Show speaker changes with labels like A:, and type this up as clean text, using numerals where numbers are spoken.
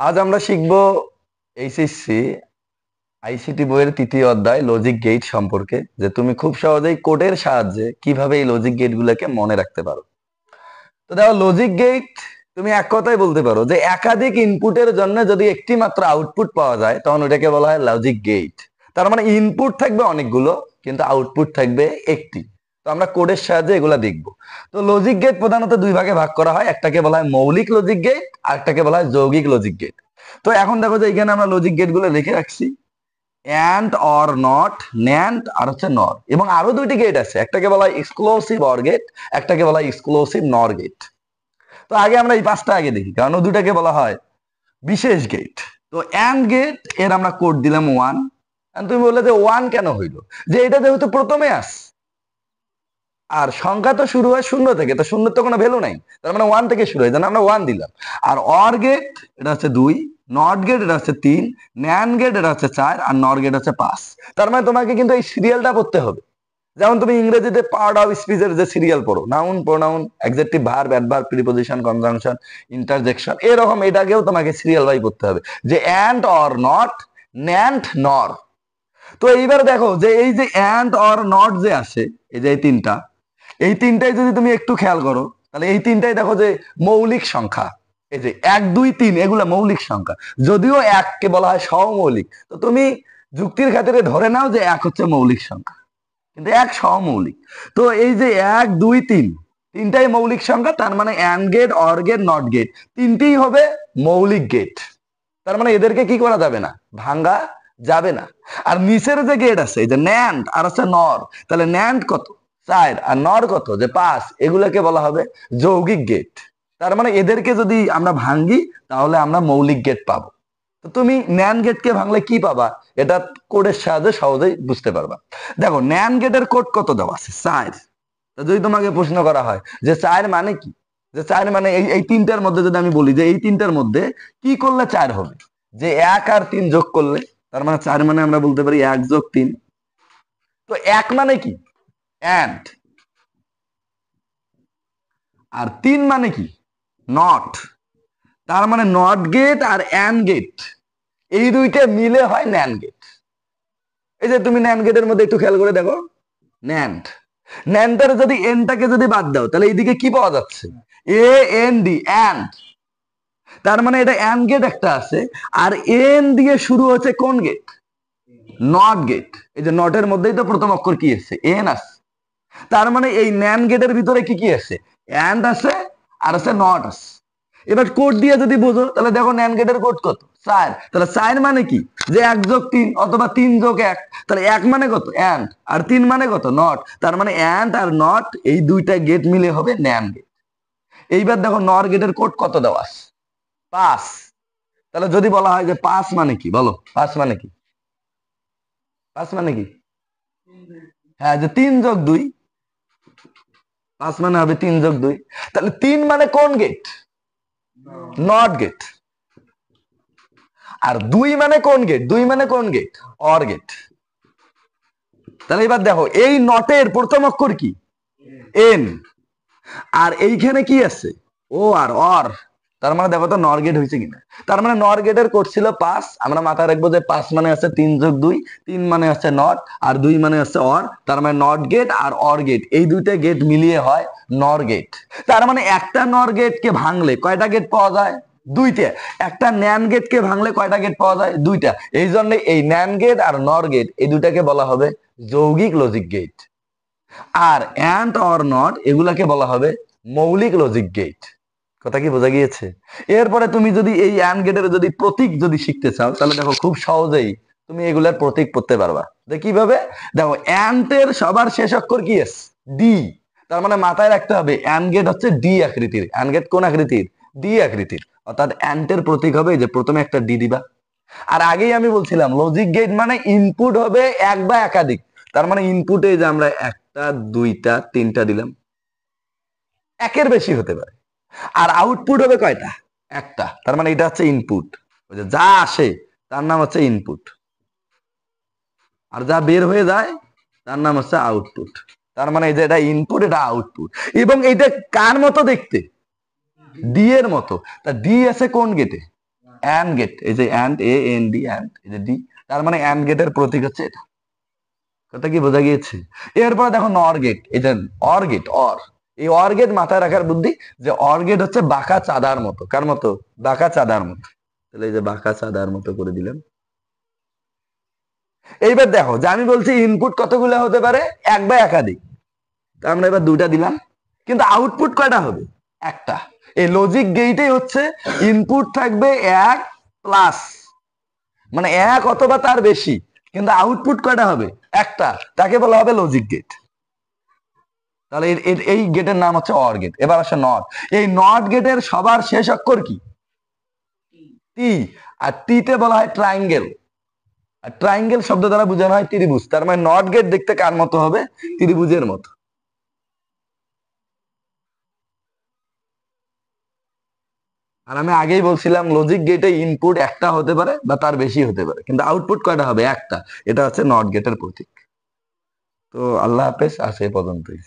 A: আজ আমরা শিখব এইচএসসি আইসিটি বইয়ের তৃতীয় অধ্যায় লজিক গেট সম্পর্কে, যে তুমি খুব সহজেই কোডের সাহায্যে কিভাবে এই লজিক গেট গুলোকে মনে রাখতে পারো। তো দেখো, লজিক গেট তুমি এক কথায় বলতে পারো যে একাধিক ইনপুটের জন্য যদি একটি মাত্র আউটপুট পাওয়া যায় তখন ওটাকে বলা হয় লজিক গেট। তার মানে ইনপুট থাকবে অনেকগুলো কিন্তু আউটপুট থাকবে একটি। তো আমরা কোডের সাহায্যে এগুলা দেখব। তো লজিক গেট প্রধানত দুই ভাগে ভাগ করা হয়, একটাকে বলা হয় মৌলিক লজিক গেট আর একটাকে বলা হয় যৌগিক লজিক গেট। তো এখন দেখো যে এখানে আমরা লজিক গেট গুলো লিখে রাখছি, অ্যান্ড অর নট, ন্যান্ড আর হচ্ছে নর, এবং আরো দুইটি গেট আছে, একটাকে বলা হয় এক্সক্লুসিভ অর গেট, একটাকে বলা হয় এক্সক্লুসিভ নর গেট। তো আগে আমরা এই পাঁচটা আগে দেখি, কারণ দুটাকে বলা হয় বিশেষ গেট। তো অ্যান্ড গেট এর আমরা কোড দিলাম 1। তুমি বললে যে 1 কেন হইলো? যে এটা যেহেতু প্রথমে আস, আর সংখ্যা তো শুরু হয় শূন্য থেকে, তো শূন্য তো কোনো ভ্যালু নাই, তার মানে 1 থেকে শুরু হয়, যেন আমরা 1 দিলাম। আর অর গেট এটা হচ্ছে 2, নট গেট এটা হচ্ছে 3, ন্যান্ড গেট এটা হচ্ছে 4, আর নর গেট হচ্ছে 5। তার মানে তোমাকে কিন্তু এই সিরিয়ালটা পড়তে হবে। যেমন তুমি ইংরেজিতে পার্ট অফ স্পিচের যে সিরিয়াল পড়ো, noun, pronoun, adjective, verb, adverb, preposition, conjunction, interjection, এরকম এটাকেও তোমাকে সিরিয়াল ওয়াইজ পড়তে হবে, যে অ্যান্ড অর নট, ন্যান্ড, নর। তো এইবার দেখো যে এই যে অ্যান্ড অর নট যে আসে, এই যে এই তিনটাই যদি তুমি একটু খেয়াল করো, তাহলে এই তিনটাই দেখো যে মৌলিক সংখ্যা। এই যে 1, 2, 3 এগুলা মৌলিক সংখ্যা, যদিও এককে বলা হয় সহমৌলিক। তো তুমি যুক্তির খাতিরে ধরে নাও যে এক হচ্ছে মৌলিক সংখ্যা, কিন্তু এক সহমৌলিক। তো এই যে 1, 2, 3 তিনটাই মৌলিক সংখ্যা, তার মানে and gate, or gate, not gate তিনটেই হবে মৌলিক গেট। তার মানে এদেরকে কি করা যাবে না, ভাঙ্গা যাবে না। আর নিচের যে গেট আছে, এই যে ন্যান্ড আর আছে নর, তাহলে ন্যান্ড কত, 4, আর নর কত, যে 5, এগুলোকে বলা হবে যৌগিক গেট। তার মানে এদেরকে যদি আমরা ভাঙ্গি তাহলে আমরা মৌলিক গেট পাবো। তো তুমি ন্যান্ড গেটকে ভাঙলে কি পাবা, এটা কোডের সাহায্যে সহজেই বুঝতে পারবা। দেখো, ন্যান্ড গেটের কোড কত দেওয়া আছে, 4। তো যদি তোমাকে প্রশ্ন করা হয় যে 4 মানে কি, যে 4 মানে এই তিনটার মধ্যে যদি আমি বলি যে এই তিনটার মধ্যে কি করলে 4 হবে, যে 1 আর 3 যোগ করলে, তার মানে 4 মানে আমরা বলতে পারি 1 যোগ 3। তো 1 মানে কি, অ্যান্ড, আর 3 মানে কি, নট। তার মানে নট গেট আর অ্যান্ড গেট এই দুইটা মিলে হয় ন্যান্ড গেট। এই যে তুমি ন্যান্ড গেটের মধ্যে একটু খেয়াল করে দেখো, ন্যান্ড, ন্যান্ডের যদি এনটাকে যদি বাদ দাও তাহলে এইদিকে কি পাওয়া যাচ্ছে, এ এন ডি, অ্যান্ড। তার মানে এটা অ্যান্ড গেট একটা আছে, আর এন দিয়ে শুরু হচ্ছে কোন গেট, নট গেট। এই যে নটের মধ্যেই তো প্রথম অক্ষর কি আছে, এন আছে। তার মানে এই ন্যান্ড গেটের ভিতরে কি কি আছে, অ্যান্ড আছে আর আছে নট আছে। এবার কোড দিয়ে যদি বুঝো তাহলে দেখো ন্যান্ড গেটের কোড কত, 4। তাহলে 4 মানে কি, যে 1 যোগ 3 অথবা 3 যোগ 1। তাহলে 1 মানে কত, অ্যান্ড, আর 3 মানে কত, নট। তার মানে অ্যান্ড আর নট এই দুইটা গেট মিলে হবে ন্যান্ড গেট। এইবার দেখো নর গেটের কোড কত দেওয়া আছে, 5। তাহলে যদি বলা হয় যে 5 মানে কি, বলো 5 মানে কি, 5 মানে কি, হ্যাঁ, যে 3 যোগ 2, 5 মানে হবে 3 যোগ 2। তাহলে 3 মানে কোন গেট, নট গেট। আর 2 মানে কোন গেট, 2 মানে কোন গেট, অর গেট। তাহলে এবার দেখো এই নটের প্রথম অক্ষর কি, এন, আর এইখানে কি আছে, ও আর অর। তার মানে দেখো তো নর গেট হয়েছে কিনা। তার মানে নর গেটের কোড ছিল 5। আমরা মাথায় রাখবো যে 5 মানে আছে 3 যোগ 2, 3 মানে আছে নট, আর 2 মানে আছে অর। তার মানে নট গেট আর অর গেট এই দুইটা গেট মিলিয়ে হয় নর গেট। তার মানে একটা নর গেটকে ভাঙলে কয়টা গেট পাওয়া যায়, 2টা। একটা ন্যান গেটকে ভাঙলে কয়টা গেট পাওয়া যায়, 2টা। এই জন্য এই ন্যান গেট আর নর গেট এই দুটাকে বলা হবে যৌগিক লজিক গেট। আর অ্যান্ড অর নট এগুলাকে বলা হবে মৌলিক লজিক গেট। কথা কি বোঝা গিয়েছে? এরপরে তুমি যদি এই অ্যান্ড গেটের যদি প্রতীক যদি শিখতে চাও তাহলে দেখো খুব সহজেই তুমি এগুলার প্রতীক পড়তে পারবা। কিভাবে, দেখো অ্যান্ড এর সবার শেষ অক্ষর কি আছে, ডি। তার মানে মাথায় রাখতে হবে অ্যান্ড গেট হচ্ছে ডি আকৃতির। অ্যান্ড গেট কোন আকৃতির, ডি আকৃতির। অর্থাৎ অ্যান্ড এর প্রতীক হবে যে প্রথমে একটা ডি দিবা। আর আগেই আমি বলছিলাম লজিক গেট মানে ইনপুট হবে এক বা একাধিক। তার মানে ইনপুটে যে আমরা 1টা 2টা 3টা দিলাম, একের বেশি হতে পারে। আর আউটপুট হবে কয়টা, একটা। তার মানে এটা হচ্ছে ইনপুট, যা আসে তার নাম হচ্ছে ইনপুট, আর যা বের হয়ে যায় তার নাম হচ্ছে আউটপুট। তার মানে এই যে এটা ইনপুট, এটা আউটপুট। এবং এটা কার মতো দেখতে, ডি এর মতো। তা ডি আছে কোন গেটে, অ্যান্ড গেট, এই যে অ্যান্ড, AND অ্যান্ড, এই যে ডি, তার মানে অ্যান্ড গেটের প্রতীক হচ্ছে এটা। কথা কি বোঝা গিয়েছে? এরপরে দেখো নর গেট, এই যে অর গেট, এই অর গেট মাথায় রাখার বুদ্ধি যে অর গেট হচ্ছে বাঁকা চাঁদার মতো। কার মতো? বাঁকা চাঁদার মতো। তাহলে এই যে বাঁকা চাঁদার মতো করে দিলাম। এইবার দেখো যে আমি বলছি ইনপুট কতগুলো হতে পারে, এক বা একাধিক। তা আমরা এবার দুইটা দিলাম, কিন্তু আউটপুট কয়টা হবে? একটা। এই লজিক গেইটে হচ্ছে ইনপুট থাকবে এক প্লাস, মানে এক অথবা তার বেশি, কিন্তু আউটপুট কয়টা হবে? একটা। তাকে বলা হবে লজিক গেট। তাহলে এই গেটের নাম হচ্ছে অর গেট। এবার আসে নট। এই নট গেটের সবার শেষ অক্ষর কি? টি। আর টিতে বলা হয় ট্রায়াঙ্গেল। আর ট্রায়াঙ্গেল শব্দ দ্বারা বোঝানো হয় ত্রিভুজ। তার মানে নট গেট দেখতে কার মতো হবে? ত্রিভুজের মতো। আর আমি আগেই বলছিলাম লজিক গেটে ইনপুট একটা হতে পারে বা তার বেশি হতে পারে, কিন্তু আউটপুট কয়টা হবে? একটা। এটা হচ্ছে নট গেটের প্রতীক। তো আল্লাহ হাফেজ, আজ এ পর্যন্তই।